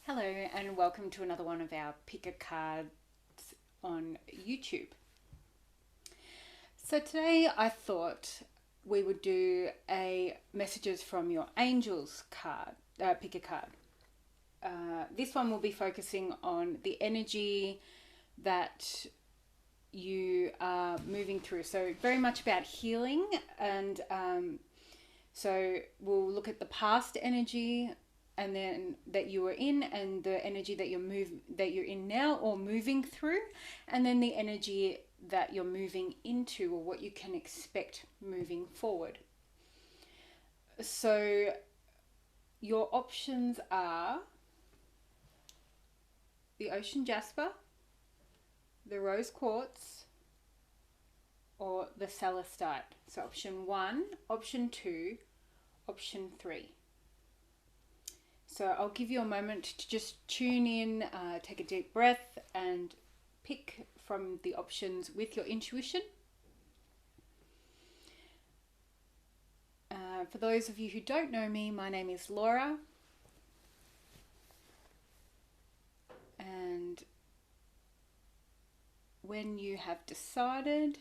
Hello and welcome to another one of our picker cards on YouTube. So today I thought we would do a messages from your angels card, picker card. This one will be focusing on the energy that you are moving through. So very much about healing, and so we'll look at the past energy and then that you were in, and the energy that you're in now or moving through, and then the energy that you're moving into, or what you can expect moving forward. So your options are the ocean jasper, the rose quartz, or the celestite. So option 1, option 2, option 3. So I'll give you a moment to just tune in, take a deep breath, and pick from the options with your intuition. For those of you who don't know me, my name is Laura. And when you have decided,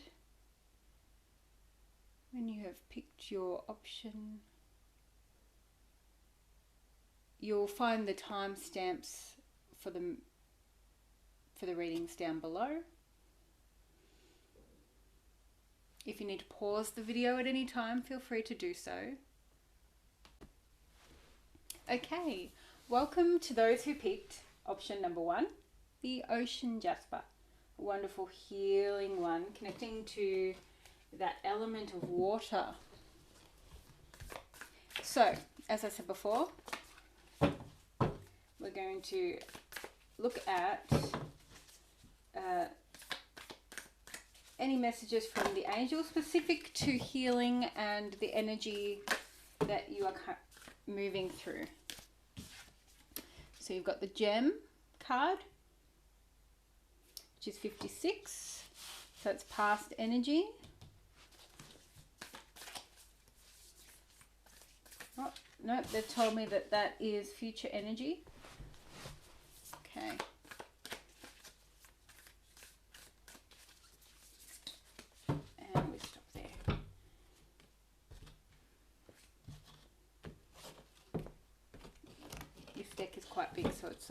when you have picked your option, you'll find the timestamps for the readings down below. If you need to pause the video at any time, feel free to do so. Okay, welcome to those who picked option number 1, the ocean jasper. A wonderful healing one, connecting to that element of water. So, as I said before, we're going to look at any messages from the angels specific to healing and the energy that you are moving through. So you've got the gem card, which is 56. So it's past energy. Oh, nope, they've told me that that is future energy. Okay. And we stop there. This deck is quite big, so it's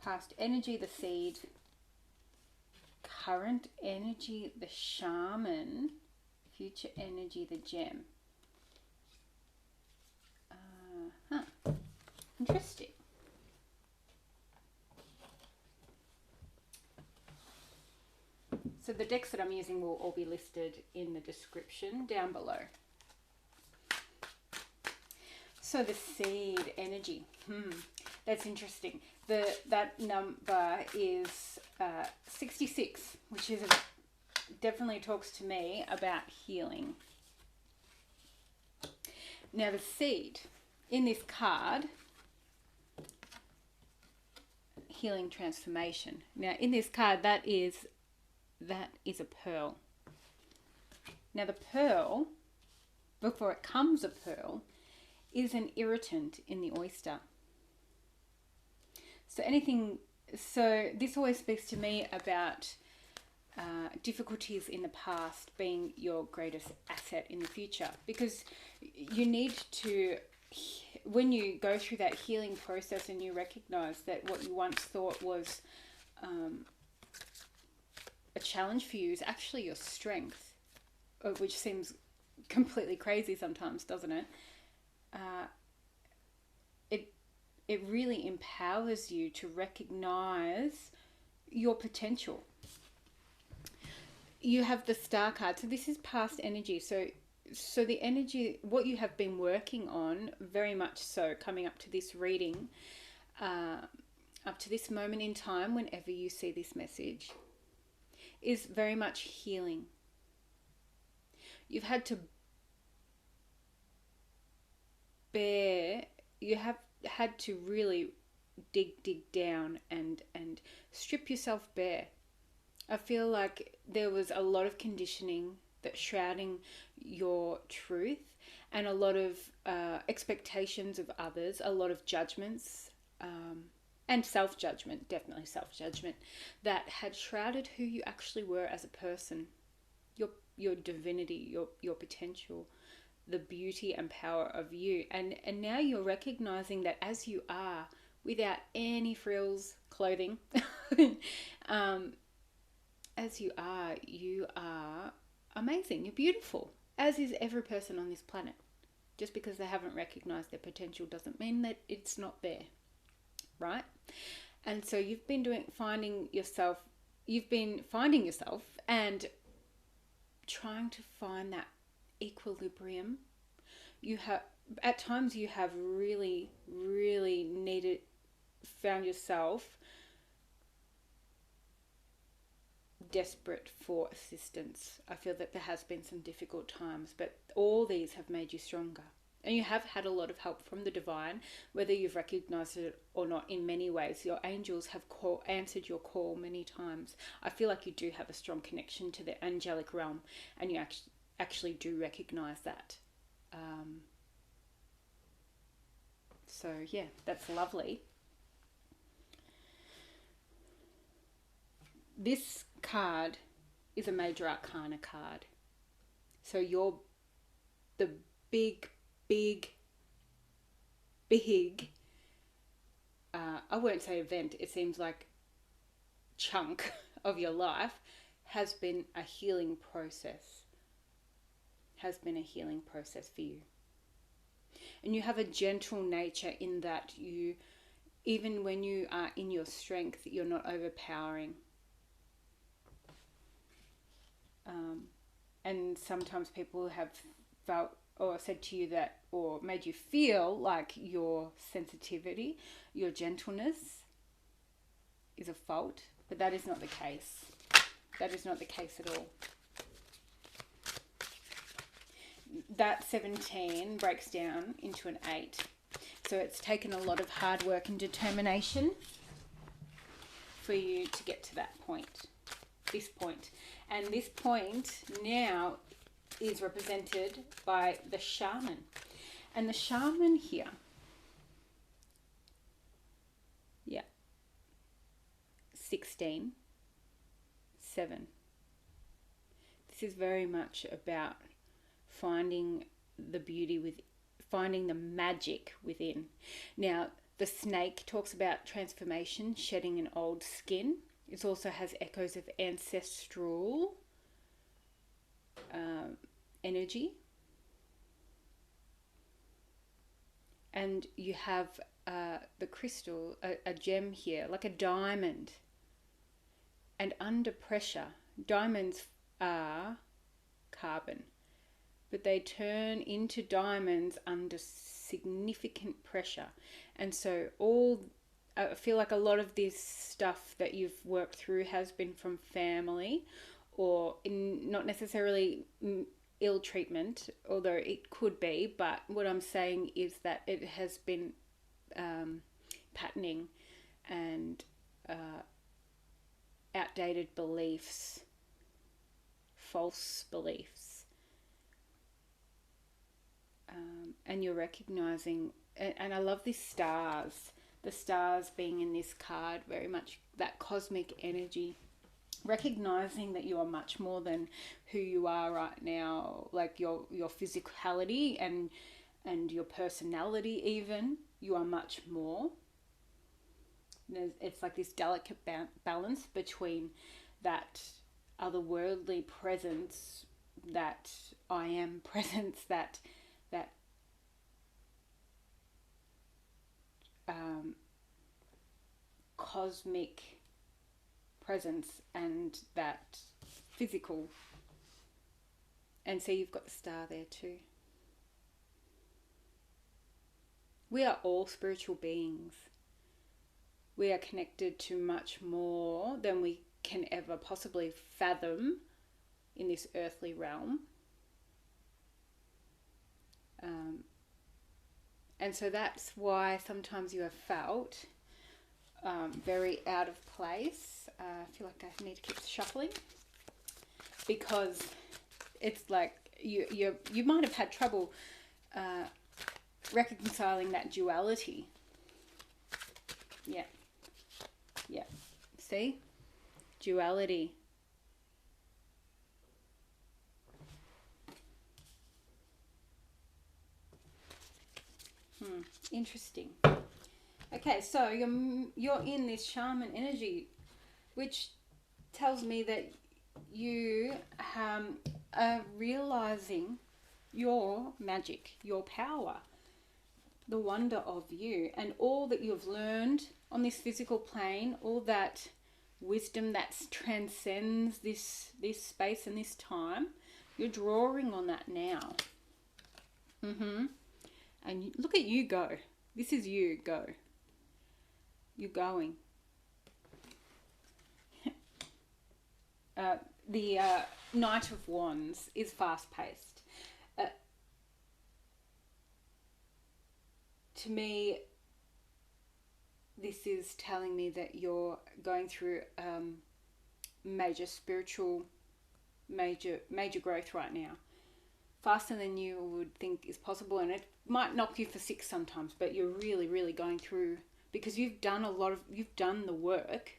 past energy, the seed. Current energy, the shaman. Future energy, the gem. Interesting. So the decks that I'm using will all be listed in the description down below. So the seed energy, that's interesting. That number is 66, which is definitely talks to me about healing. Now the seed in this card, healing transformation. Now in this card, that is a pearl. Now the pearl, before it comes a pearl, is an irritant in the oyster. So this always speaks to me about difficulties in the past being your greatest asset in the future, because you need to, when you go through that healing process and you recognize that what you once thought was a challenge for you is actually your strength, which seems completely crazy sometimes, doesn't it? It really empowers you to recognize your potential. You have the star card. So this is past energy. So the energy, what you have been working on, very much so, coming up to this reading, up to this moment in time, whenever you see this message, is very much healing. You've had to had to really dig down and strip yourself bare. I feel like there was a lot of conditioning that's shrouding your truth, and a lot of expectations of others, a lot of judgments, and self-judgment, definitely self-judgment, that had shrouded who you actually were as a person, your divinity, your potential, the beauty and power of you. And now you're recognizing that as you are, without any frills, clothing, as you are amazing. You're beautiful, as is every person on this planet. Just because they haven't recognized their potential doesn't mean that it's not there, right? And so you've been finding yourself and trying to find that equilibrium. At times you have really, really found yourself desperate for assistance. I feel that there has been some difficult times, but all these have made you stronger. And you have had a lot of help from the divine, whether you've recognized it or not. In many ways, your angels have answered your call many times. I feel like you do have a strong connection to the angelic realm, and you actually do recognize that. So yeah, that's lovely. This card is a major arcana card. So you're the big, I won't say event, it seems like chunk of your life has been a healing process. For you. And you have a gentle nature in that you, even when you are in your strength, you're not overpowering. And sometimes people have felt or said to you that, or made you feel like your sensitivity, your gentleness is a fault, but that is not the case. That is not the case at all. That 17 breaks down into an 8. So it's taken a lot of hard work and determination for you to get to that point, this point. And this point now is represented by the shaman. And the shaman here, 16, 7. This is very much about finding the beauty finding the magic within. Now, the snake talks about transformation, shedding an old skin. It also has echoes of ancestral energy. And you have the crystal, a gem here, like a diamond. And under pressure, diamonds are carbon, but they turn into diamonds under significant pressure. And so I feel like a lot of this stuff that you've worked through has been from family, or not necessarily ill treatment, although it could be. But what I'm saying is that it has been patterning and outdated beliefs, false beliefs. And you're recognizing, and I love these stars, the stars being in this card, very much that cosmic energy, recognizing that you are much more than who you are right now, like your physicality and your personality even. You are much more. It's like this delicate balance between that otherworldly presence, that I am presence, that cosmic presence, and that physical. And so you've got the star there too. We are all spiritual beings. We are connected to much more than we can ever possibly fathom in this earthly realm. And so that's why sometimes you have felt very out of place. I feel like I need to keep shuffling, because it's like you might have had trouble reconciling that duality. Yeah. Yeah. See? Duality. Interesting. Okay, so you're in this shaman energy, which tells me that you are realizing your magic, your power, the wonder of you, and all that you've learned on this physical plane, all that wisdom that transcends this space and this time. You're drawing on that now. And look at you go. This is you, go. You're going. The Knight of Wands is fast-paced. To me, this is telling me that you're going through major spiritual, major growth right now. Faster than you would think is possible, and it might knock you for six sometimes, but you're really, really going through, because you've done the work,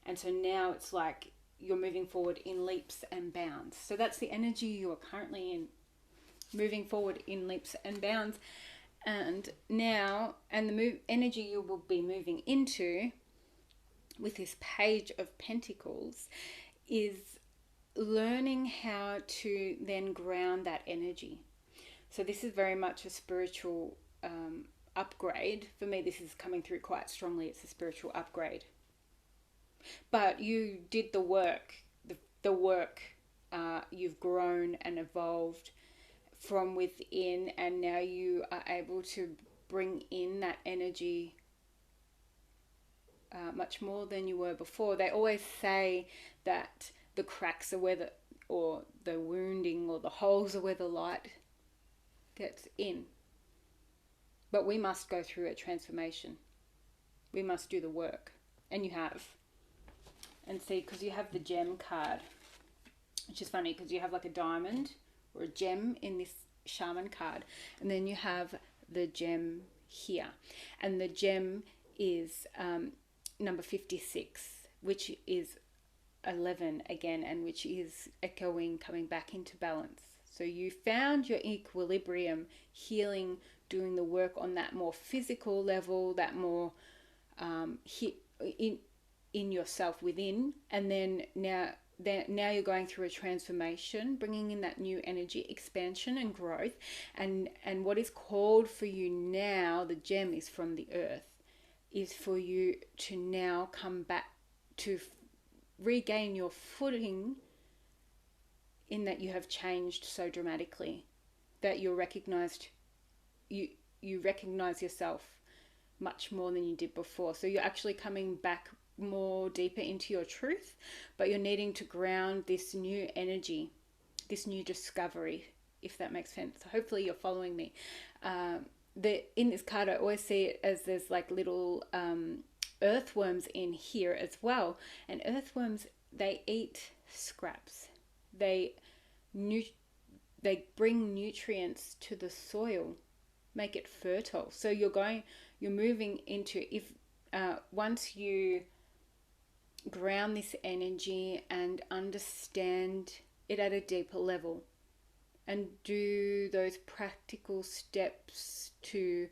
and so now it's like you're moving forward in leaps and bounds. So that's the energy you are currently in, moving forward in leaps and bounds. And now, and the energy you will be moving into with this Page of Pentacles is learning how to then ground that energy. So this is very much a spiritual upgrade. For me, this is coming through quite strongly. It's a spiritual upgrade. But you did the work. The work, you've grown and evolved from within, and now you are able to bring in that energy much more than you were before. They always say that the cracks are where or the wounding or the holes are where the light gets in. But we must go through a transformation. We must do the work. And you have. And see, because you have the gem card, which is funny because you have like a diamond or a gem in this shaman card, and then you have the gem here, and the gem is number 56, which is 11 again, and which is echoing, coming back into balance. So you found your equilibrium, healing, doing the work on that more physical level, that more in yourself within, and then now you're going through a transformation, bringing in that new energy, expansion and growth, and what is called for you now, the gem is from the earth, is for you to now come back to regain your footing, in that you have changed so dramatically that you recognize yourself much more than you did before. So you're actually coming back more deeper into your truth, but you're needing to ground this new energy, this new discovery, if that makes sense. So hopefully you're following me. In this card, I always see it as there's like little earthworms in here as well, and earthworms, they eat scraps. They bring nutrients to the soil, make it fertile. So you're moving into, if once you ground this energy and understand it at a deeper level and do those practical steps to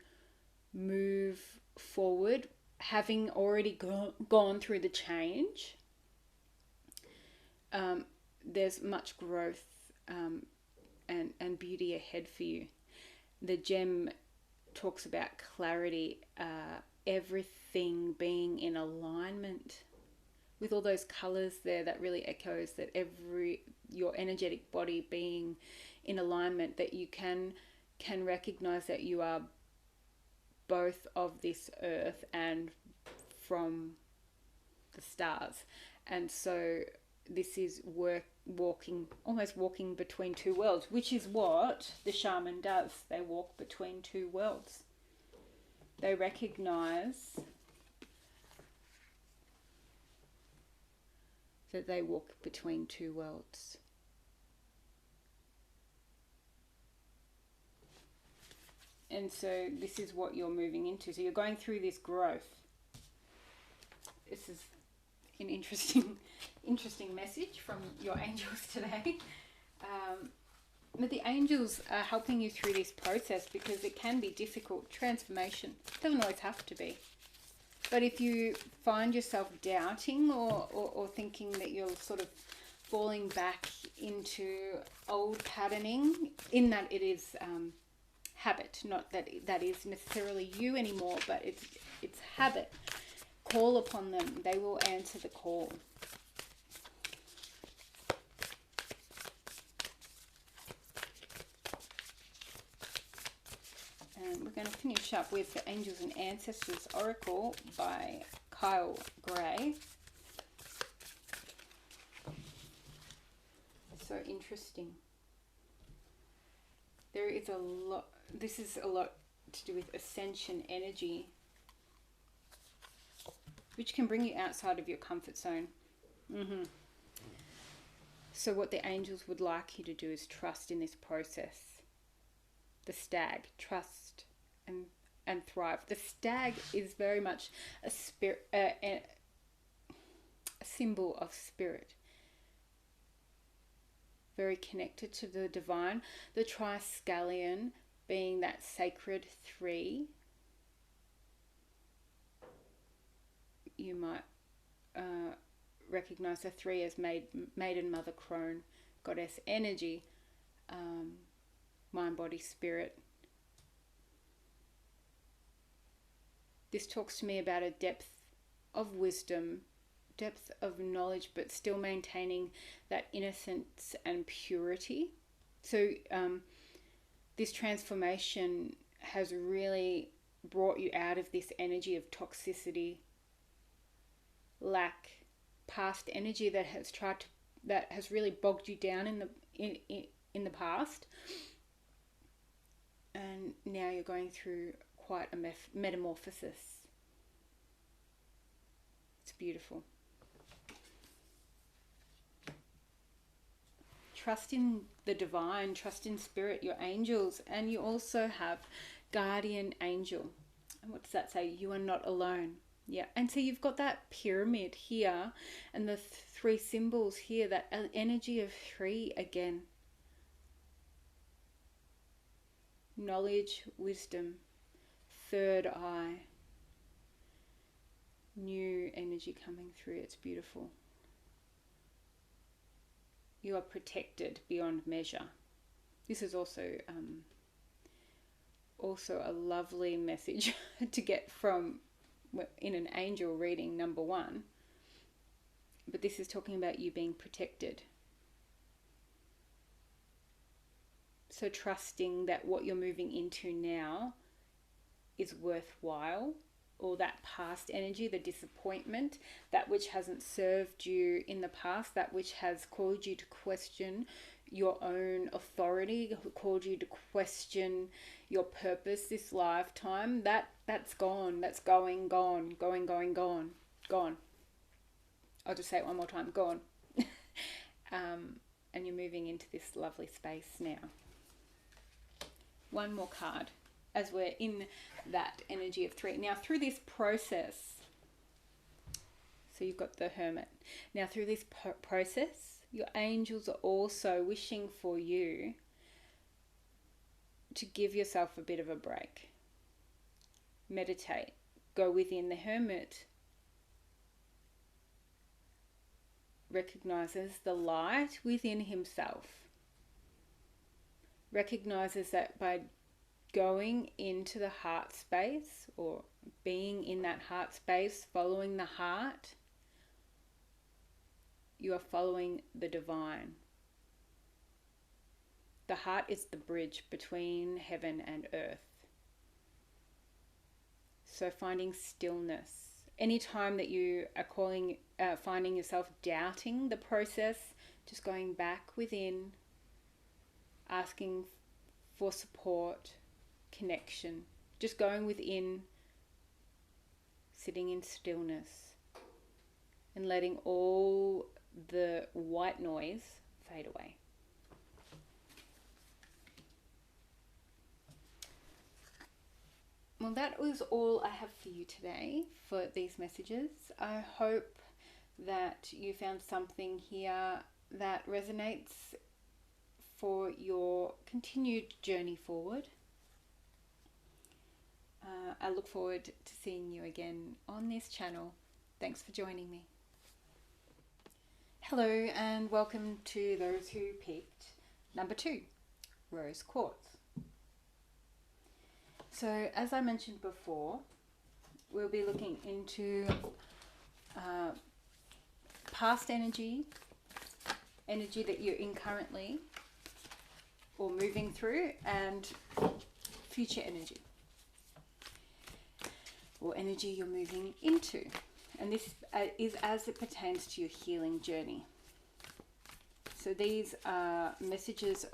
move forward, having already gone through the change, there's much growth and beauty ahead for you. The gem talks about clarity, everything being in alignment with all those colors there. That really echoes that your energetic body being in alignment, that you can recognize that you are both of this earth and from the stars. And so this is almost walking between two worlds, which is what the shaman does. They walk between two worlds. They recognize that they walk between two worlds. And so this is what you're moving into. So you're going through this growth. This is an interesting message from your angels today. But the angels are helping you through this process because it can be difficult. Transformation doesn't always have to be. But if you find yourself doubting or thinking that you're sort of falling back into old patterning, in that it is habit, not that that is necessarily you anymore, but it's habit. Call upon them. They will answer the call. And we're going to finish up with the Angels and Ancestors Oracle by Kyle Gray. So interesting. There is a lot, this is a lot to do with ascension energy, which can bring you outside of your comfort zone. So what the angels would like you to do is trust in this process. The stag, trust and thrive. The stag is very much a spirit, a symbol of spirit. Very connected to the divine. The triskelion being that sacred three. You might recognize the three as maiden, mother, crone, goddess energy, mind, body, spirit. This talks to me about a depth of wisdom, depth of knowledge, but still maintaining that innocence and purity. So this transformation has really brought you out of this energy of toxicity, lack, past energy that has really bogged you down in the past, and now you're going through quite a metamorphosis. It's beautiful. Trust in the divine, trust in spirit, your angels, and you also have guardian angel. And what does that say? You are not alone. Yeah, and so you've got that pyramid here and the three symbols here, that energy of three again. Knowledge, wisdom, third eye, new energy coming through. It's beautiful. You are protected beyond measure. This is also a lovely message to get from in an angel reading, number one. But this is talking about you being protected. So trusting that what you're moving into now is worthwhile, or that past energy, the disappointment, that which hasn't served you in the past, that which has caused you to question your own authority, caused you to question your purpose this lifetime, that's gone, that's going, gone. I'll just say it one more time, gone. And you're moving into this lovely space now. One more card as we're in that energy of three. Now through this process, so you've got the Hermit. Now through this process, your angels are also wishing for you to give yourself a bit of a break. Meditate. Go within. The Hermit recognizes the light within himself. Recognizes that by going into the heart space, or being in that heart space, following the heart, you are following the divine. The heart is the bridge between heaven and earth. So finding stillness. Anytime that you are finding yourself doubting the process, just going back within, asking for support, connection, just going within, sitting in stillness, and letting all the white noise fade away. Well, that was all I have for you today for these messages. I hope that you found something here that resonates for your continued journey forward. I look forward to seeing you again on this channel. Thanks for joining me. Hello and welcome to those who picked number 2, Rose Quartz. So as I mentioned before, we'll be looking into past energy that you're in currently or moving through, and future energy or energy you're moving into. And this is as it pertains to your healing journey. So these are messages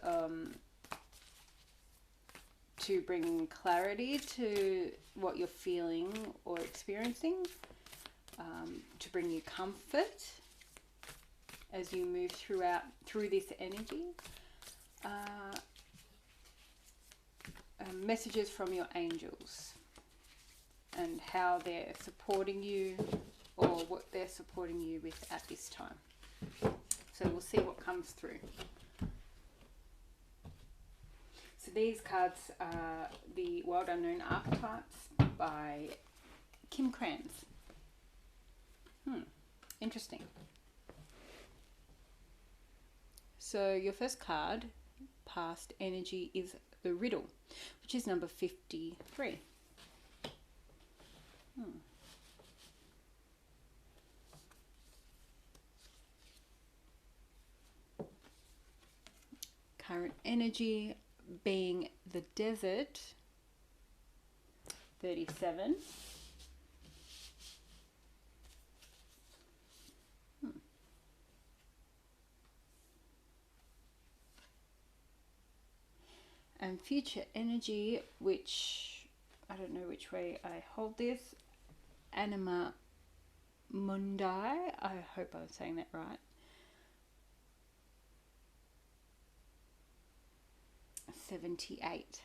to bring clarity to what you're feeling or experiencing, to bring you comfort as you move through this energy. Messages from your angels and how they're supporting you, or what they're supporting you with at this time. So we'll see what comes through. So these cards are the World Unknown Archetypes by Krans. Interesting. So your first card, past energy, is the Riddle, which is number 53. Current energy being the Desert, 37. And future energy, which I don't know which way I hold this, Anima Mundi, I hope I'm saying that right. 78.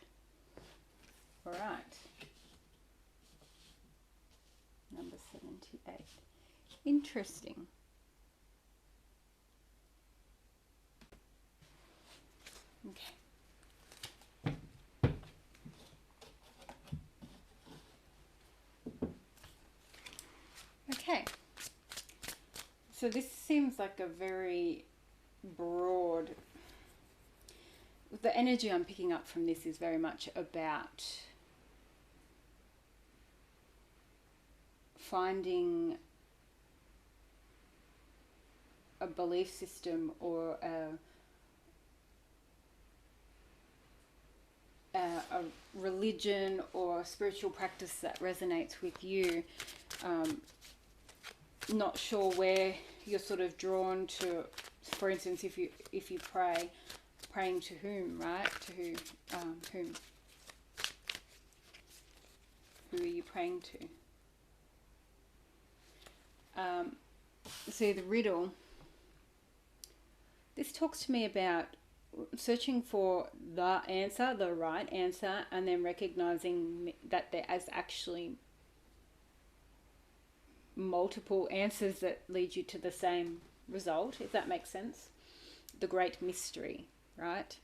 All right. Number 78. Interesting. Okay. Okay. So this seems like a very broad... The energy I'm picking up from this is very much about finding a belief system or a religion or spiritual practice that resonates with you. Not sure where you're sort of drawn to. For instance, if you pray, praying to whom, right? To whom? Who are you praying to? See, the Riddle. This talks to me about searching for the answer, the right answer, and then recognizing that there is actually multiple answers that lead you to the same result, if that makes sense. The great mystery, right?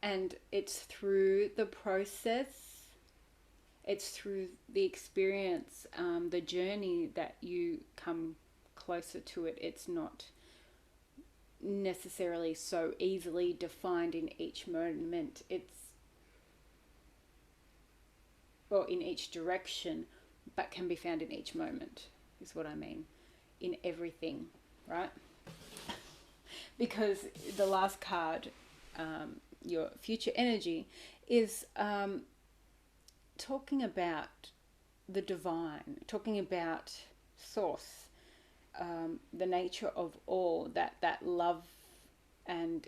And it's through the process, it's through the experience, the journey, that you come closer to it. It's not necessarily so easily defined in each moment. Well, in each direction, but can be found in each moment, is what I mean. In everything, right? Because the last card, your future energy, is talking about the divine, talking about source, the nature of all, that love and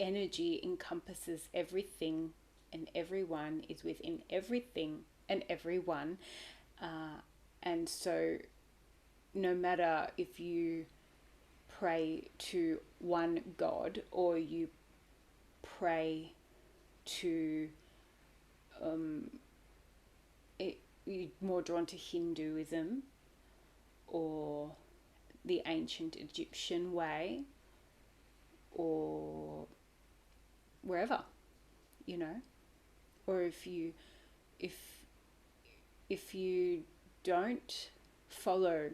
energy encompasses everything and everyone, is within everything and everyone. And so no matter if you pray to one God or you pray to you're more drawn to Hinduism or the ancient Egyptian way or wherever, you know, or if you don't follow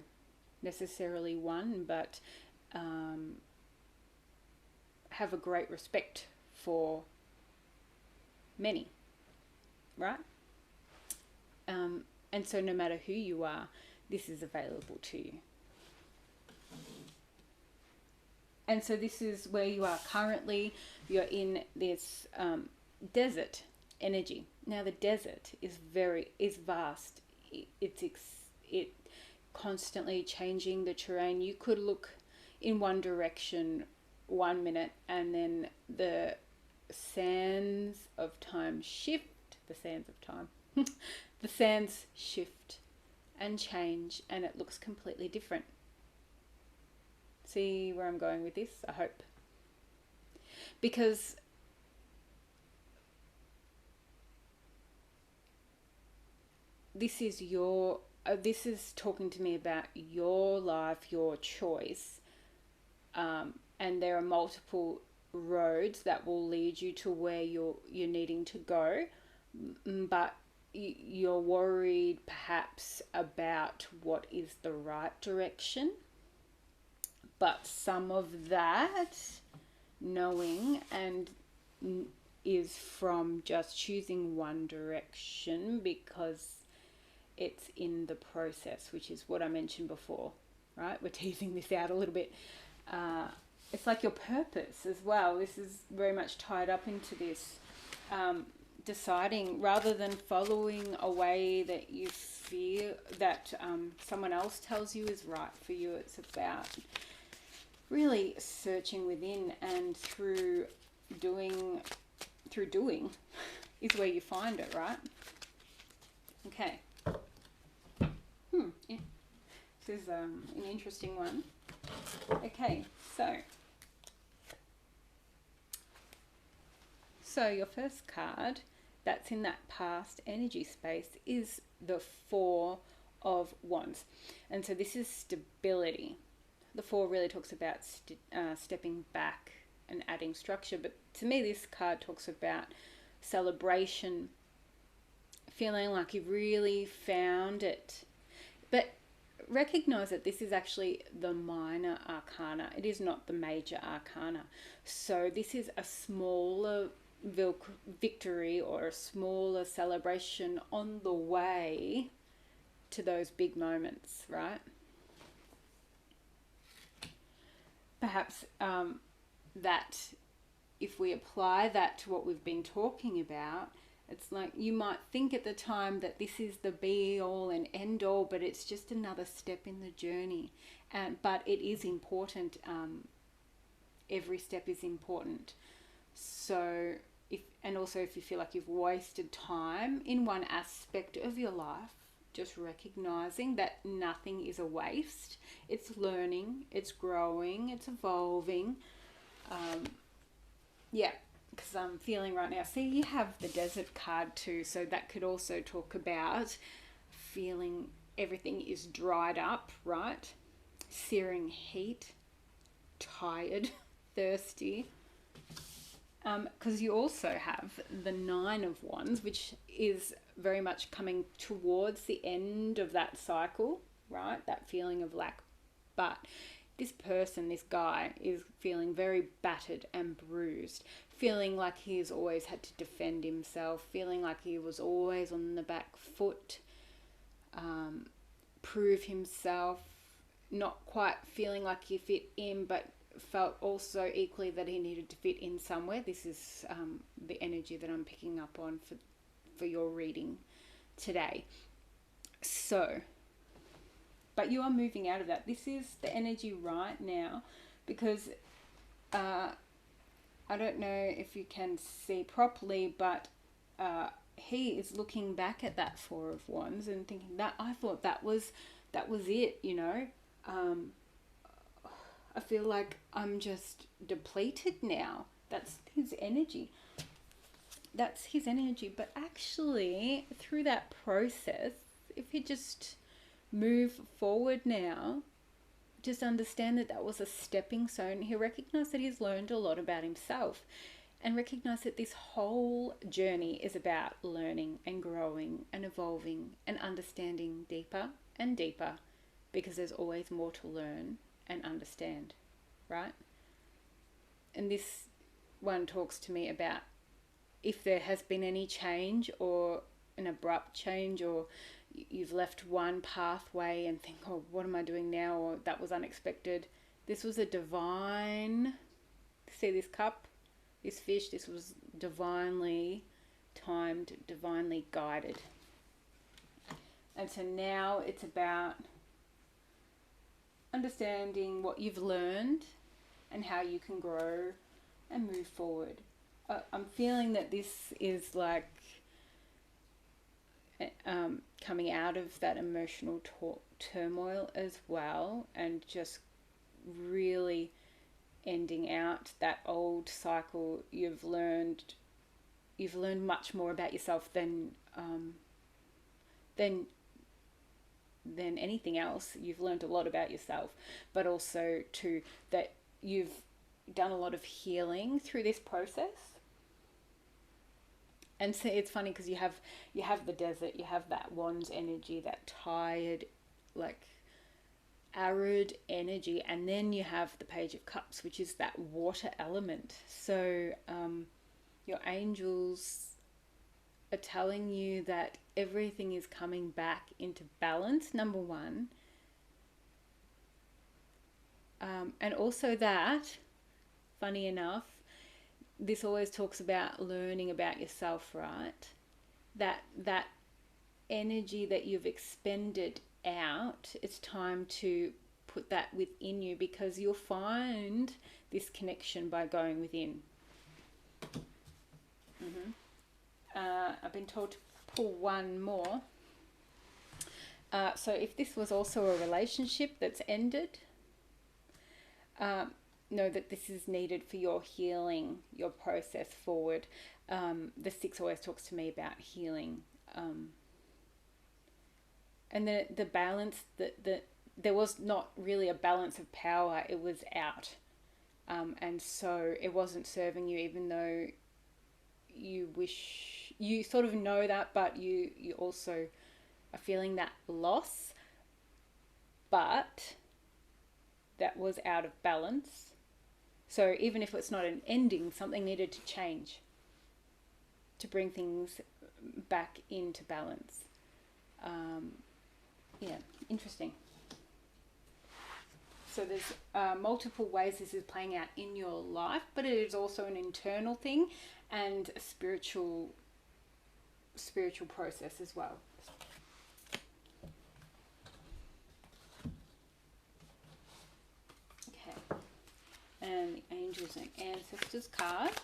necessarily one, but have a great respect for many, right? And so no matter who you are, this is available to you. And so this is where you are currently. You're in this desert energy. Now the desert is vast. It's constantly changing the terrain. You could look in one direction 1 minute and then the sands of time shift. The sands shift and change, and it looks completely different. See where I'm going with this? I hope. Because this is talking to me about your life, your choice, and there are multiple roads that will lead you to where you're needing to go, but you're worried perhaps about what is the right direction. But some of that knowing and is from just choosing one direction because it's in the process, which is what I mentioned before, right? We're teasing this out a little bit. It's like your purpose as well. This is very much tied up into this. Deciding rather than following a way that you feel that someone else tells you is right for you. It's about really searching within, and through doing is where you find it, right? Okay. Yeah. This is an interesting one. Okay, so your first card that's in that past energy space is the Four of Wands. And so this is stability. The Four really talks about stepping back and adding structure. But to me, this card talks about celebration, feeling like you've really found it. But recognize that this is actually the minor arcana. It is not the major arcana. So this is a smaller victory or a smaller celebration on the way to those big moments, right? Perhaps that if we apply that to what we've been talking about, it's like you might think at the time that this is the be all and end all, but it's just another step in the journey. But it is important. Every step is important. So if you feel like you've wasted time in one aspect of your life, just recognizing that nothing is a waste. It's learning, it's growing, it's evolving. Because I'm feeling right now. See, you have the desert card too, so that could also talk about feeling everything is dried up, right? Searing heat, tired, thirsty. Because you also have the Nine of Wands, which is very much coming towards the end of that cycle, right? That feeling of lack. But this person, this guy, is feeling very battered and bruised, feeling like he's always had to defend himself, feeling like he was always on the back foot, prove himself, not quite feeling like he fit in, but felt also equally that he needed to fit in somewhere. This is the energy that I'm picking up on for your reading today. So, but you are moving out of that. This is the energy right now, because I don't know if you can see properly, but he is looking back at that Four of Wands and thinking that I thought that was it, you know. I feel like I'm just depleted now. That's his energy. that's his energy. But actually, through that process, if he just move forward now, just understand that that was a stepping stone. He recognized that he's learned a lot about himself, and recognize that this whole journey is about learning and growing and evolving and understanding deeper and deeper, because there's always more to learn and understand, right? And this one talks to me about if there has been any change, or an abrupt change, or you've left one pathway and think, oh, what am I doing now? Or that was unexpected. This was a divine, see this cup, this fish, this was divinely timed, divinely guided. And so now it's about understanding what you've learned and how you can grow and move forward. I'm feeling that this is like coming out of that emotional turmoil as well, and just really ending out that old cycle. You've learned much more about yourself than anything else. You've learned a lot about yourself, but also too that you've done a lot of healing through this process. And so it's funny because you have the desert, you have that wand's energy, that tired, like arid energy, and then you have the Page of Cups, which is that water element. So your angels are telling you that everything is coming back into balance, number one. And also that, funny enough, this always talks about learning about yourself, right? That energy that you've expended out, it's time to put that within you, because you'll find this connection by going within. I've been told to pull one more. So if this was also a relationship that's ended, know that this is needed for your healing, your process forward. The 6 always talks to me about healing. And the balance, that there was not really a balance of power, it was out. And so it wasn't serving you, even though you sort of know that, but you also are feeling that loss. But that was out of balance. So even if it's not an ending, something needed to change to bring things back into balance. Yeah, interesting. So there's multiple ways this is playing out in your life, but it is also an internal thing and a spiritual process as well. Okay. And the angels and ancestors cards.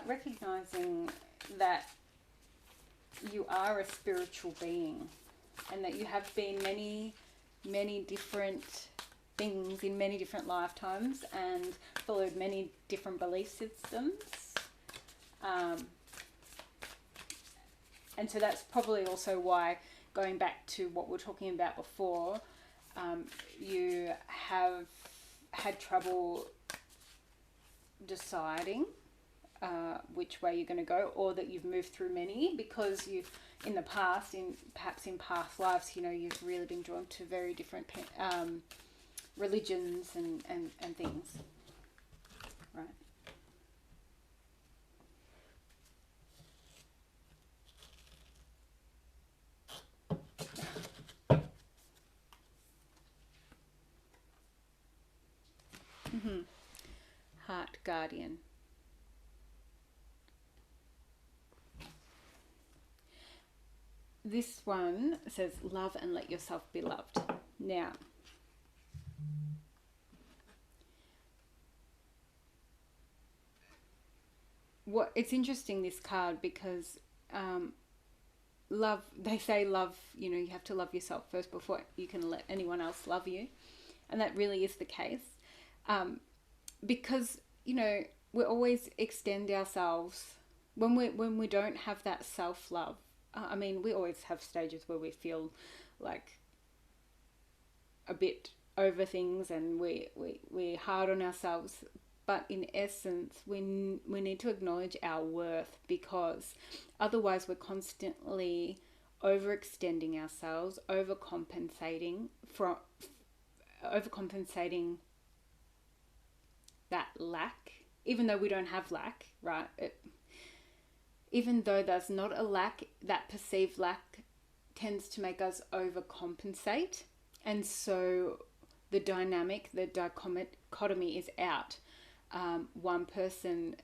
Recognizing that you are a spiritual being, and that you have been many different things in many different lifetimes and followed many different belief systems. And so that's probably also why, going back to what we were talking about before, you have had trouble deciding which way you're going to go, or that you've moved through many, because you've in the past, perhaps in past lives, you've really been drawn to very different religions and things, right? Heart guardian. This one says, love and let yourself be loved. Now, it's interesting, this card, because they say love, you have to love yourself first before you can let anyone else love you. And that really is the case. Because, we always extend ourselves when we don't have that self-love. We always have stages where we feel like a bit over things and we're hard on ourselves. But in essence, we need to acknowledge our worth, because otherwise we're constantly overextending ourselves, overcompensating that lack, even though we don't have lack, right? Even though there's not a lack, that perceived lack tends to make us overcompensate. And so the dichotomy is out. One person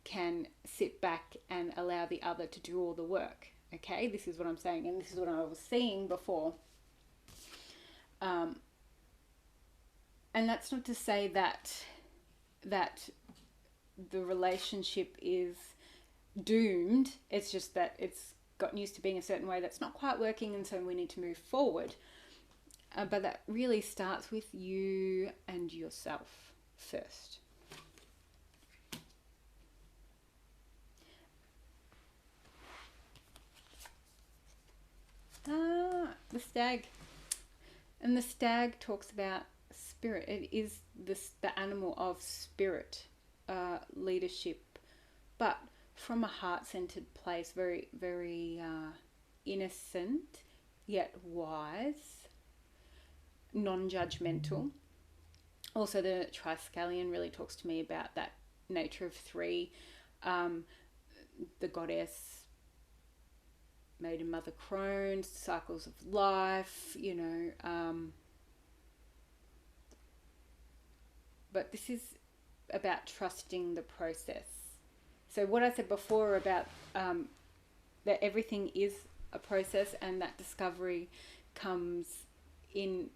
can sit back and allow the other to do all the work. Okay, this is what I'm saying, and this is what I was seeing before. And that's not to say that the relationship is doomed. It's just that it's gotten used to being a certain way that's not quite working, and so we need to move forward. But that really starts with you and yourself first. The stag. And the stag talks about spirit. It is the animal of spirit, leadership, but from a heart-centered place, very, very innocent, yet wise, non-judgmental. Also, the Triskelion really talks to me about that nature of three. The goddess, Maiden Mother Crone, cycles of life, but this is about trusting the process. So what I said before about that everything is a process, and that discovery comes in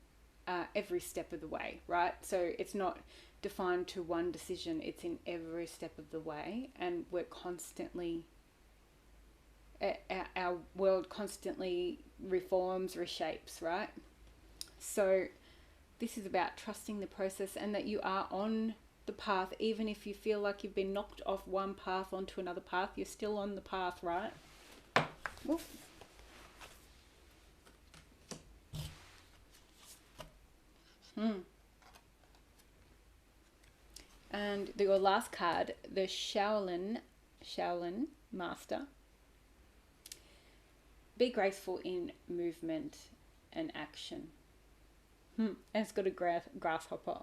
every step of the way, right? So it's not defined to one decision, it's in every step of the way, and we're constantly, our world constantly reforms, reshapes, right? So this is about trusting the process, and that you are on the path. Even if you feel like you've been knocked off one path onto another path, you're still on the path, right? Woof. And your last card, the Shaolin Master. Be graceful in movement and action. And it's got a grasshopper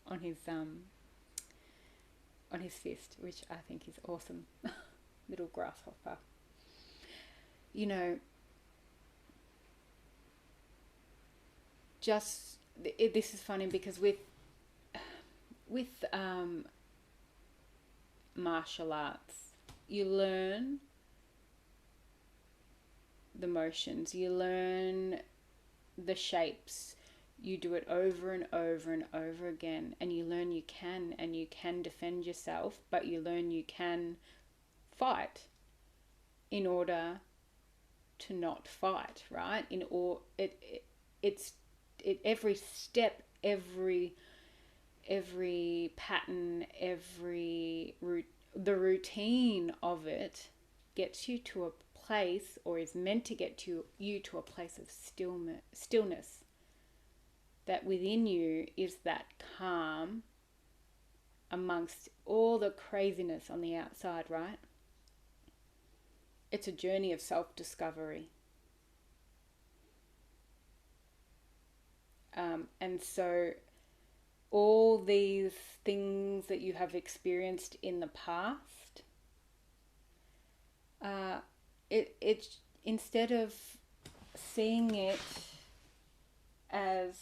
on his fist, which I think is awesome. Little grasshopper. This is funny because with martial arts, you learn the motions, you learn the shapes, you do it over and over and over again, and you learn you can defend yourself, but you learn you can fight in order to not fight, right? It's every step, every pattern, the routine of it gets you to a place, or is meant to get you to a place of stillness. That within you is that calm amongst all the craziness on the outside, right? It's a journey of self-discovery. And so all these things that you have experienced in the past, it's instead of seeing it as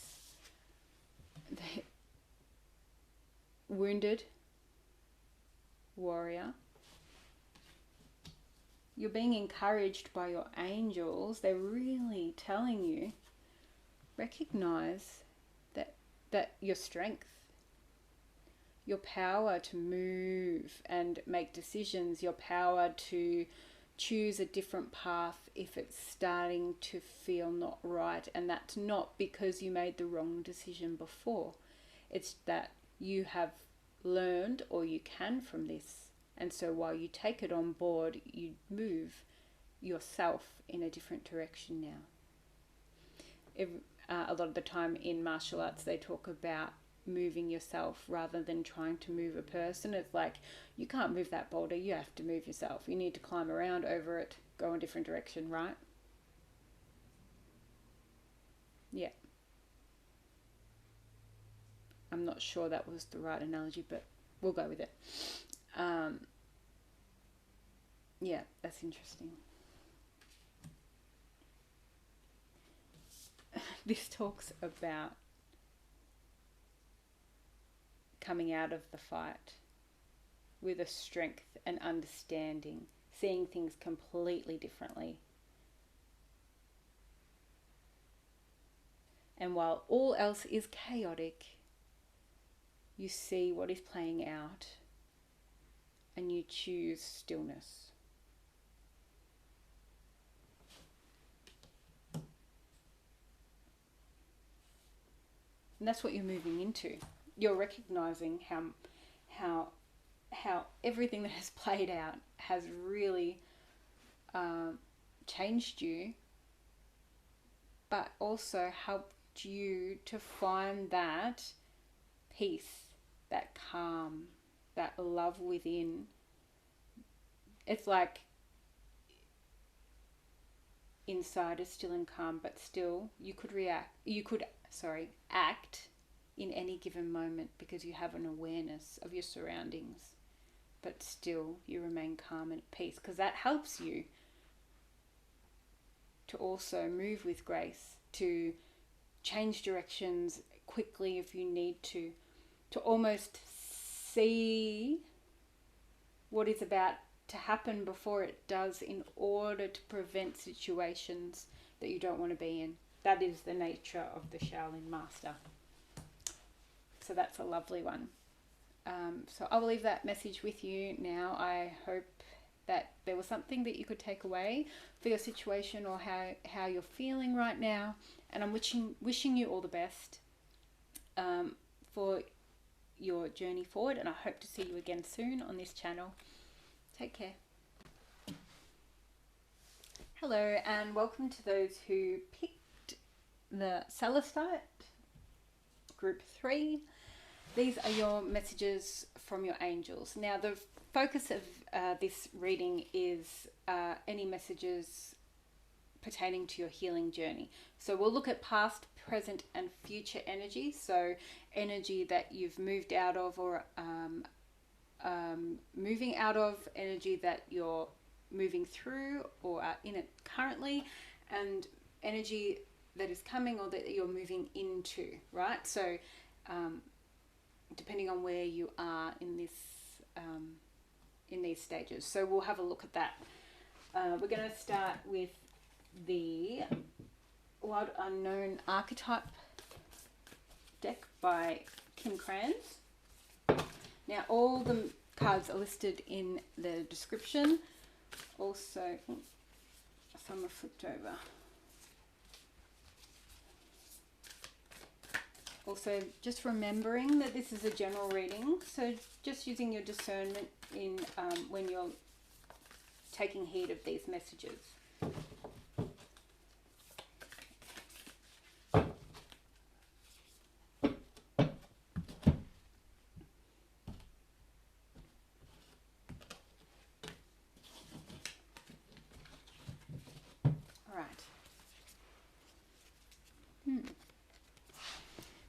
the wounded warrior, you're being encouraged by your angels. They're really telling you, recognize that your strength, your power to move and make decisions, your power to choose a different path if it's starting to feel not right. And that's not because you made the wrong decision before. It's that you have learned, or you can, from this. And so while you take it on board, you move yourself in a different direction now. A lot of the time in martial arts, they talk about moving yourself rather than trying to move a person. It's like, you can't move that boulder, you have to move yourself. You need to climb around over it, go in a different direction, right? Yeah. I'm not sure that was the right analogy, but we'll go with it. Yeah, that's interesting. This talks about coming out of the fight with a strength and understanding, seeing things completely differently. And while all else is chaotic, you see what is playing out and you choose stillness. And that's what you're moving into. You're recognizing how everything that has played out has really changed you, but also helped you to find that peace, that calm, that love within. It's like inside is still and calm, but still you could act in any given moment because you have an awareness of your surroundings, but still you remain calm and at peace, because that helps you to also move with grace, to change directions quickly if you need to almost see what is about to happen before it does, in order to prevent situations that you don't want to be in. That is the nature of the Shaolin Master. So that's a lovely one. So I will leave that message with you now. I hope that there was something that you could take away for your situation, or how you're feeling right now. And I'm wishing you all the best for your journey forward. And I hope to see you again soon on this channel. Take care. Hello, and welcome to those who picked the Celestite Group 3. These are your messages from your angels. Now, the focus of this reading is any messages pertaining to your healing journey. So we'll look at past, present, and future energy. So energy that you've moved out of, or moving out of, energy that you're moving through or are in it currently, and energy that is coming or that you're moving into, right? So depending on where you are in this in these stages. So we'll have a look at that. We're going to start with the Wild Unknown Archetype deck by Krans. Now, all the cards are listed in the description. Also, some are flipped over. Also, just remembering that this is a general reading, so just using your discernment in when you're taking heed of these messages.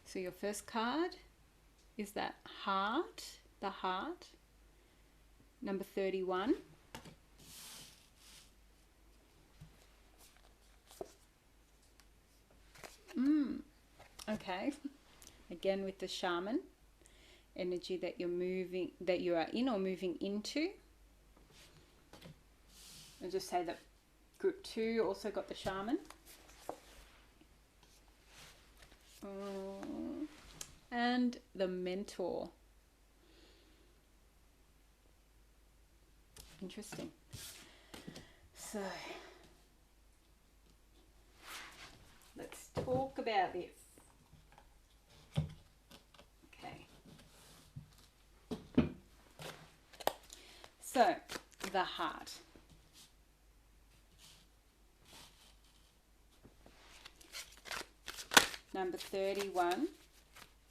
So your first card is that heart, the heart, number 31. Okay. Again with the shaman, energy that you're moving, that you are in or moving into. I'll just say that group 2 also got the shaman. And the mentor. Interesting. So let's talk about this. Okay. So the heart. Number 31,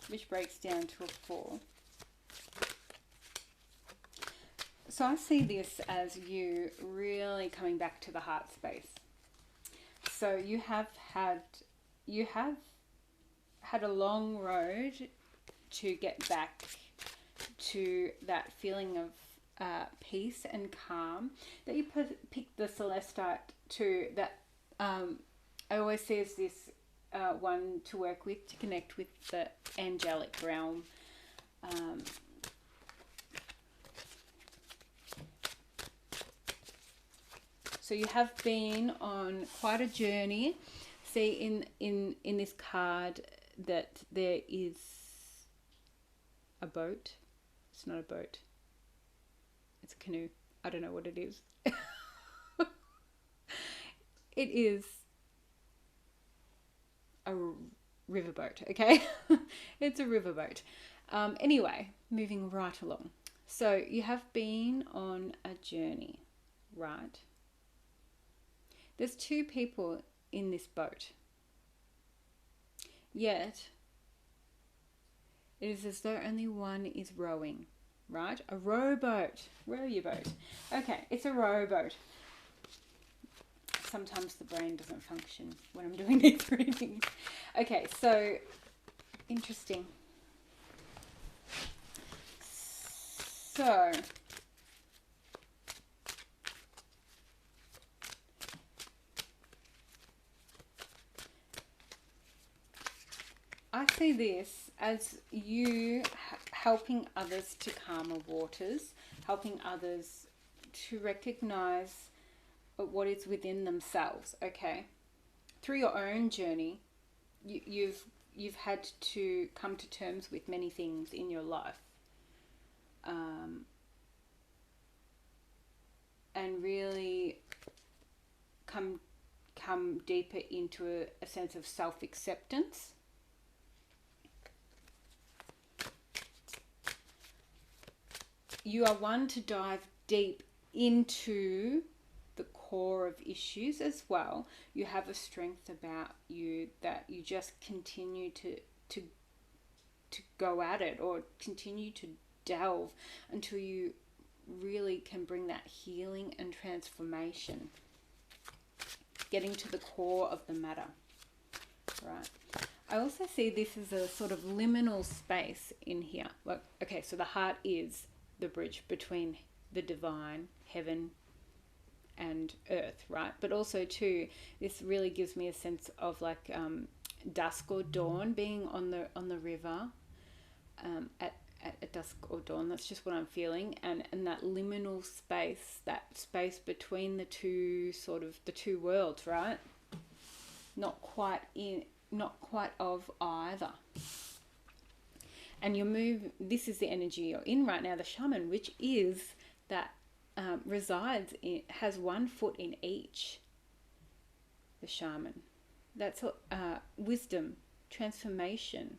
which breaks down to a 4. So I see this as you really coming back to the heart space. So you have had a long road to get back to that feeling of peace and calm that you picked the Celestite to. That I always see as this one to work with, to connect with the angelic realm. So you have been on quite a journey. See in this card that there is a boat. It's not a boat. It's a canoe. I don't know what it is. It is a riverboat, okay? It's a riverboat. Anyway, moving right along. So you have been on a journey, right? There's 2 people in this boat. Yet, it is as though only one is rowing, right? A rowboat. Row your boat. Okay, it's a rowboat. Sometimes the brain doesn't function when I'm doing these readings. Okay, so interesting. So I see this as you helping others to calmer waters, helping others to recognize what is within themselves. Okay, through your own journey, you've had to come to terms with many things in your life, and really come deeper into a sense of self-acceptance. You are one to dive deep into the core of issues as well. You have a strength about you that you just continue to go at it, or continue to delve until you really can bring that healing and transformation, getting to the core of the matter, right? I also see this as a sort of liminal space in here. Like, okay, so the heart is the bridge between the divine, heaven, and earth, right? But also too, this really gives me a sense of like dusk or dawn, being on the river at dusk or dawn. That's just what I'm feeling, and that liminal space, that space between the two worlds, right? Not quite of either. And this is the energy you're in right now, the shaman, which is that has 1 foot in each. The shaman. That's wisdom, transformation,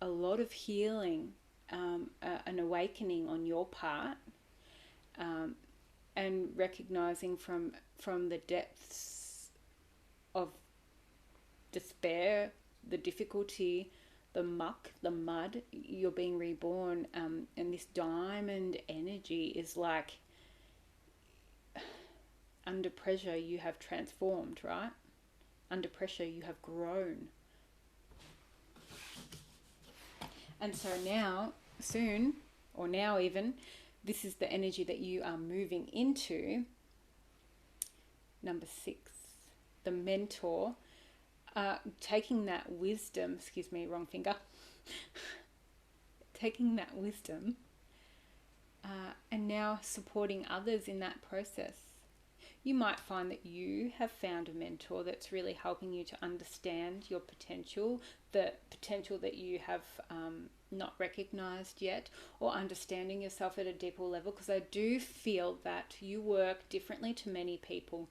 a lot of healing, an awakening on your part, and recognizing from the depths of despair, the difficulty, the muck, the mud, you're being reborn, and this diamond energy is like, under pressure you have transformed, right? Under pressure you have grown. And so now, soon, or now even, this is the energy that you are moving into. Number 6, the mentor. Taking that wisdom, wrong finger. Taking that wisdom and now supporting others in that process. You might find that you have found a mentor that's really helping you to understand your potential, the potential that you have not recognized yet, or understanding yourself at a deeper level, because I do feel that you work differently to many people.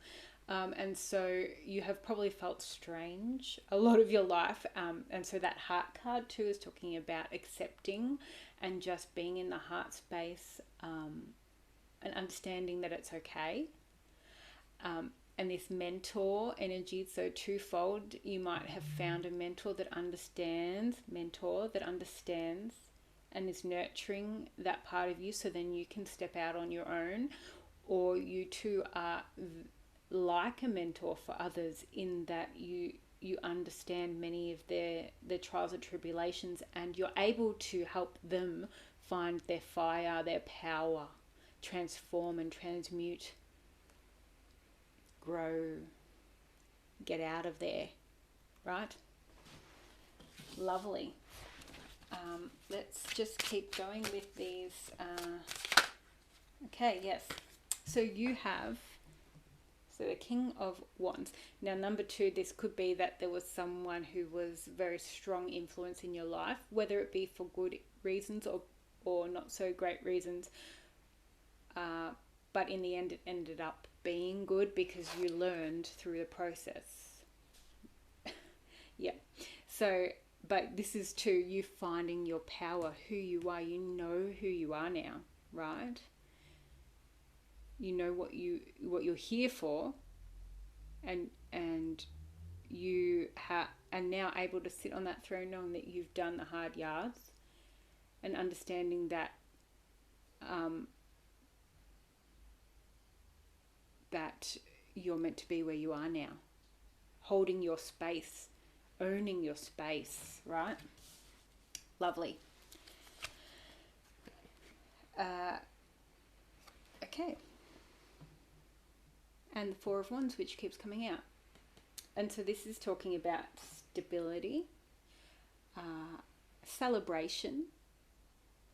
And so you have probably felt strange a lot of your life. And so that heart card too is talking about accepting and just being in the heart space, and understanding that it's okay. And this mentor energy, so twofold, you might have found a mentor that understands and is nurturing that part of you, so then you can step out on your own, or you too are like a mentor for others, in that you understand many of their trials and tribulations, and you're able to help them find their fire, their power, transform and transmute, grow, get out of there, right? Lovely. Let's just keep going with these. Okay, yes. So you have, so the King of Wands. Now, number 2, this could be that there was someone who was very strong influence in your life, whether it be for good reasons or not so great reasons. But in the end, it ended up being good because you learned through the process. Yeah. So, but this is too you finding your power, who you are. You know who you are now, right? You know what you're here for, and you are now able to sit on that throne, knowing that you've done the hard yards, and understanding that that you're meant to be where you are now, holding your space, owning your space, right? Lovely. Okay. And the Four of Wands, which keeps coming out. And so this is talking about stability, celebration,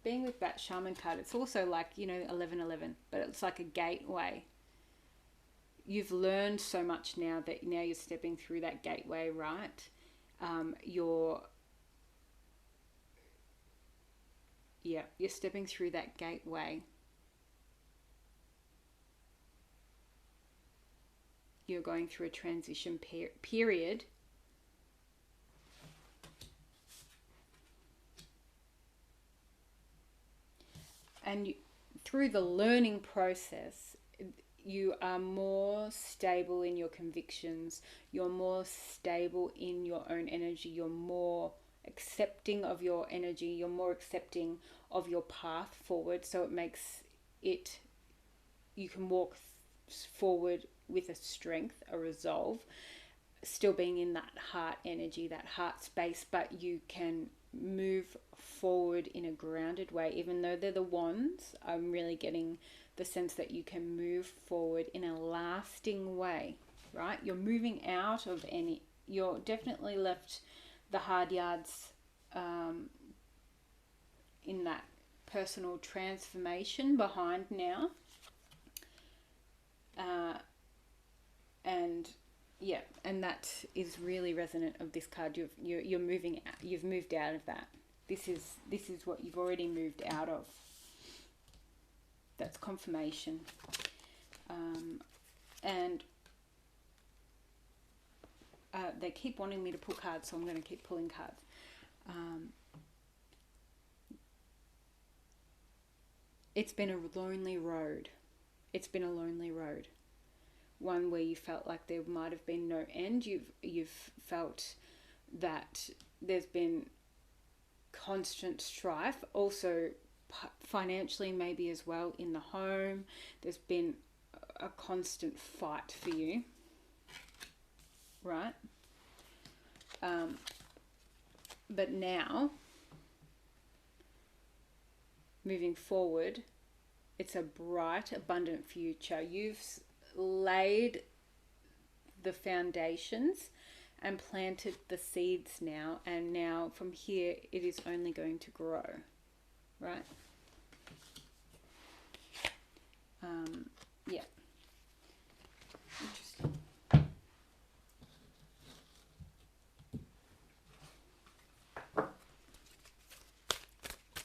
being with that shaman card. It's also like, 1111, but it's like a gateway. You've learned so much now that now you're stepping through that gateway, right? You're stepping through that gateway. You're going through a transition period. And through the learning process, you are more stable in your convictions. You're more stable in your own energy. You're more accepting of your energy. You're more accepting of your path forward. So it makes it, you can walk forward with a strength, a resolve, still being in that heart energy, that heart space, but you can move forward in a grounded way. Even though they're the wands, I'm really getting the sense that you can move forward in a lasting way, right? You're moving out of you're definitely left the hard yards in that personal transformation behind now. And that is really resonant of this card. You're moving out. You've moved out of that. This is what you've already moved out of. That's confirmation. And they keep wanting me to pull cards, so I'm going to keep pulling cards. It's been a lonely road. It's been a lonely road. One where you felt like there might have been no end. You've felt that there's been constant strife. Also, financially maybe as well in the home. There's been a constant fight for you. Right? But now, moving forward, it's a bright, abundant future. You've laid the foundations and planted the seeds now, and now from here it is only going to grow, right? Yeah. Interesting.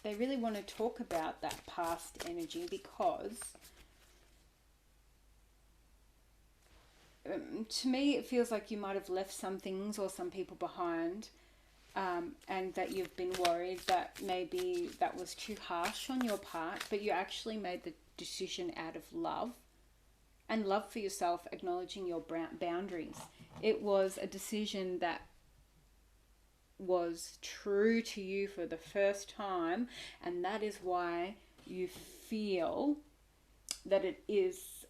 they really want to talk about that past energy, because to me it feels like you might have left some things or some people behind, and that you've been worried that maybe that was too harsh on your part, but you actually made the decision out of love, and love for yourself, acknowledging your boundaries. It was a decision that was true to you for the first time, and that is why you feel that it is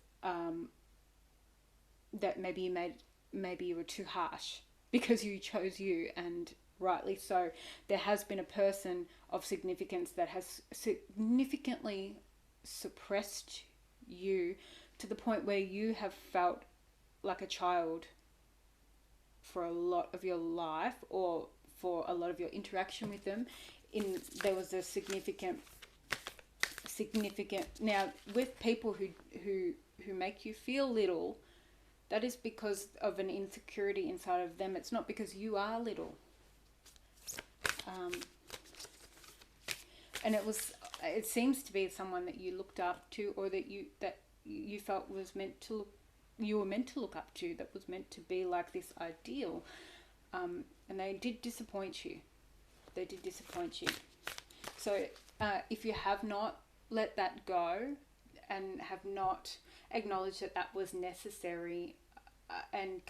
that maybe you were too harsh because you chose you, and rightly so. There has been a person of significance that has significantly suppressed you to the point where you have felt like a child for a lot of your life, or for a lot of your interaction with them. There was a significant now with people who make you feel little, that is because of an insecurity inside of them. It's not because you are little. And it seems to be someone that you looked up to, or that you felt was meant to look, you were meant to look up to, that was meant to be like this ideal. And they did disappoint you. So if you have not let that go, and have not acknowledged that that was necessary, and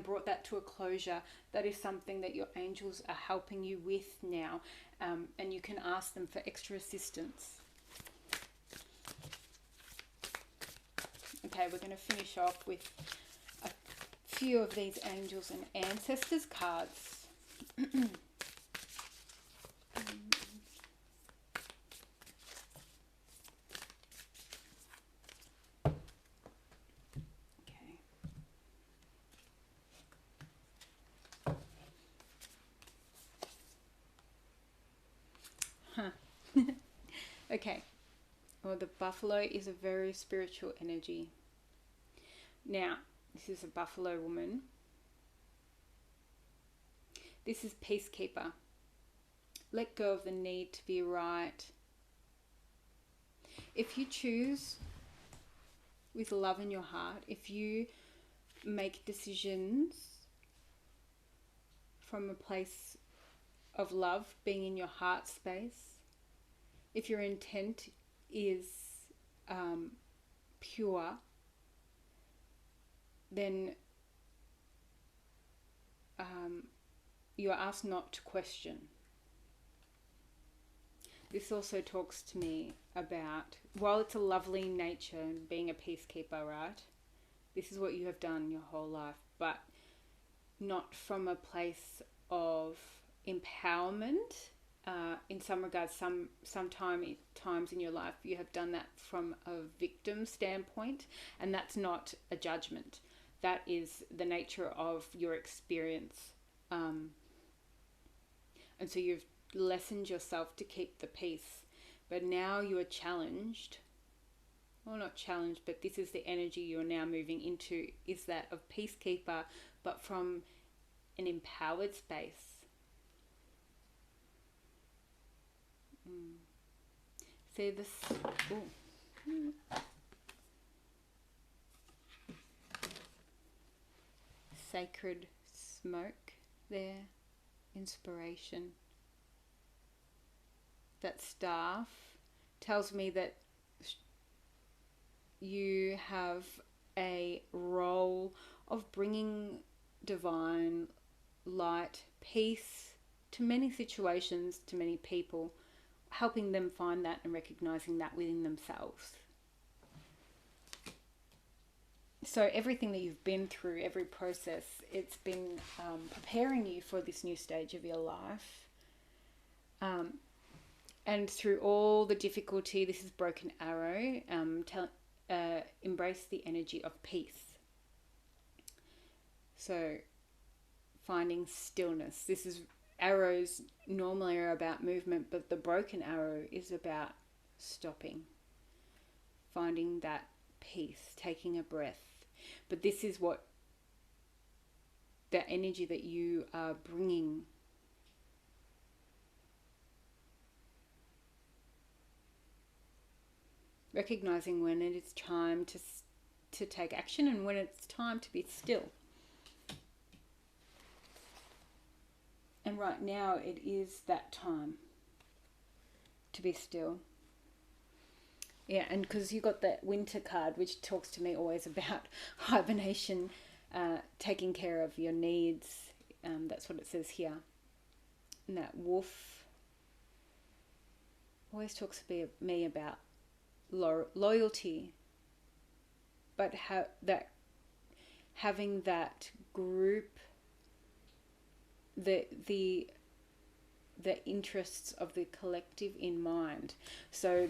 brought that to a closure, that is something that your angels are helping you with now, and you can ask them for extra assistance. Okay, we're going to finish off with a few of these angels and ancestors cards. Okay, well, the buffalo is a very spiritual energy. Now, this is a buffalo woman. This is peacekeeper. Let go of the need to be right. If you choose with love in your heart, if you make decisions from a place of love, being in your heart space, if your intent is pure, then you are asked not to question. This also talks to me about, while it's a lovely nature and being a peacekeeper, right? This is what you have done your whole life, but not from a place of empowerment. In some regards, sometimes in your life you have done that from a victim standpoint, and that's not a judgment. That is the nature of your experience, and so you've lessened yourself to keep the peace. But now you are challenged, well, not challenged, but this is the energy you are now moving into, is that of peacekeeper, but from an empowered space. See this? Ooh. Sacred smoke there. Inspiration. That staff tells me that you have a role of bringing divine light, peace to many situations, to many people, helping them find that and recognizing that within themselves. So everything that you've been through, every process, it's been preparing you for this new stage of your life. And through all the difficulty, this is Broken Arrow, embrace the energy of peace. So finding stillness. This is, arrows normally are about movement, but the broken arrow is about stopping, finding that peace, taking a breath. But this is what the energy that you are bringing recognizing when it is time to take action and when it's time to be still. And right now it is that time to be still. Yeah, and because you got that winter card, which talks to me always about hibernation, taking care of your needs. That's what it says here. And that wolf always talks to me about loyalty, but having that group, the interests of the collective in mind. So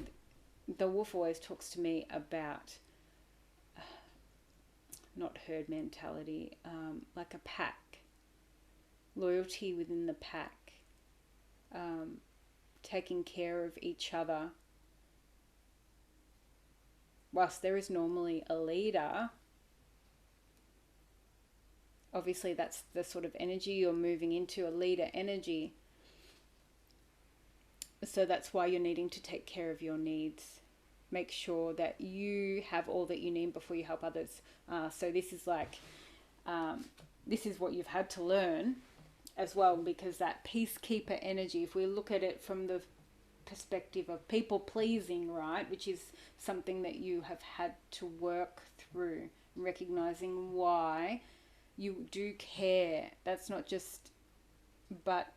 the wolf always talks to me about not herd mentality, like a pack, loyalty within the pack, taking care of each other. Whilst there is normally a leader, obviously that's the sort of energy you're moving into, a leader energy. So that's why you're needing to take care of your needs. Make sure that you have all that you need before you help others. So this is like, this is what you've had to learn as well, because that peacekeeper energy, if we look at it from the perspective of people pleasing, right, which is something that you have had to work through, recognizing why you do care. That's not just, but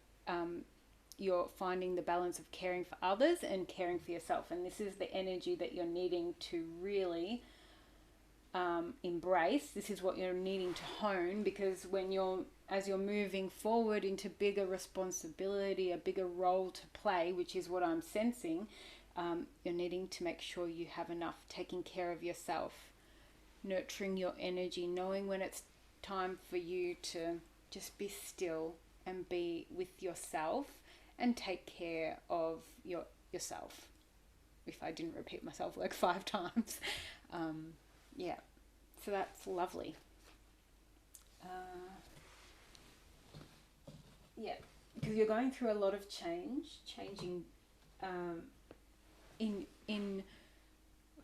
you're finding the balance of caring for others and caring for yourself. And this is the energy that you're needing to really embrace. This is what you're needing to hone, because as you're moving forward into bigger responsibility, a bigger role to play, which is what I'm sensing, you're needing to make sure you have enough taking care of yourself, nurturing your energy, knowing when it's time for you to just be still and be with yourself and take care of yourself. If I didn't repeat myself like 5 times. Yeah, so that's lovely. Yeah, because you're going through a lot of changing in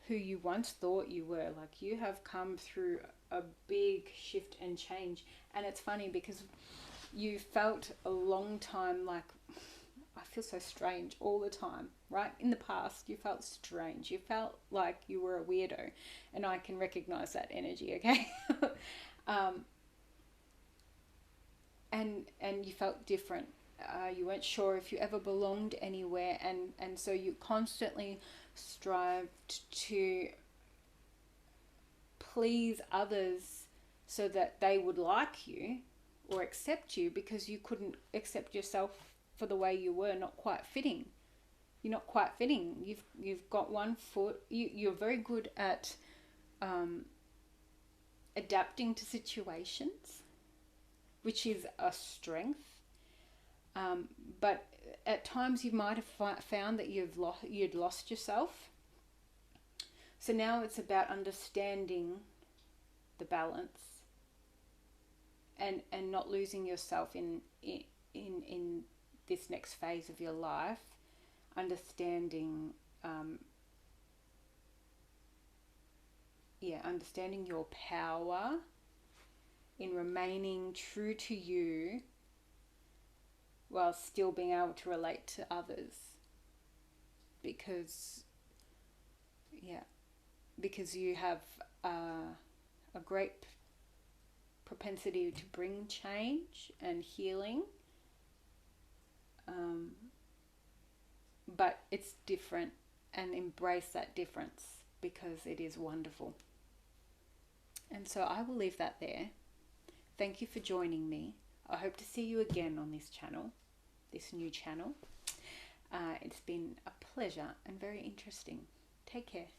who you once thought you were. Like, you have come through a big shift and change. And it's funny because you felt a long time like, I feel so strange all the time, right? In the past, you felt strange. You felt like you were a weirdo. And I can recognize that energy, okay? And you felt different. You weren't sure if you ever belonged anywhere. And so you constantly strived to please others so that they would like you or accept you, because you couldn't accept yourself for the way you were, not quite fitting. You're not quite fitting. You've got one foot. You're very good at adapting to situations, which is a strength. But at times you might have found that you'd lost yourself. So now it's about understanding the balance and not losing yourself in this next phase of your life. Understanding understanding your power in remaining true to you while still being able to relate to others, because you have a great propensity to bring change and healing, but it's different, and embrace that difference because it is wonderful. And so I will leave that there. Thank you for joining me. I hope to see you again on this channel, this new channel. It's been a pleasure and very interesting. Take care.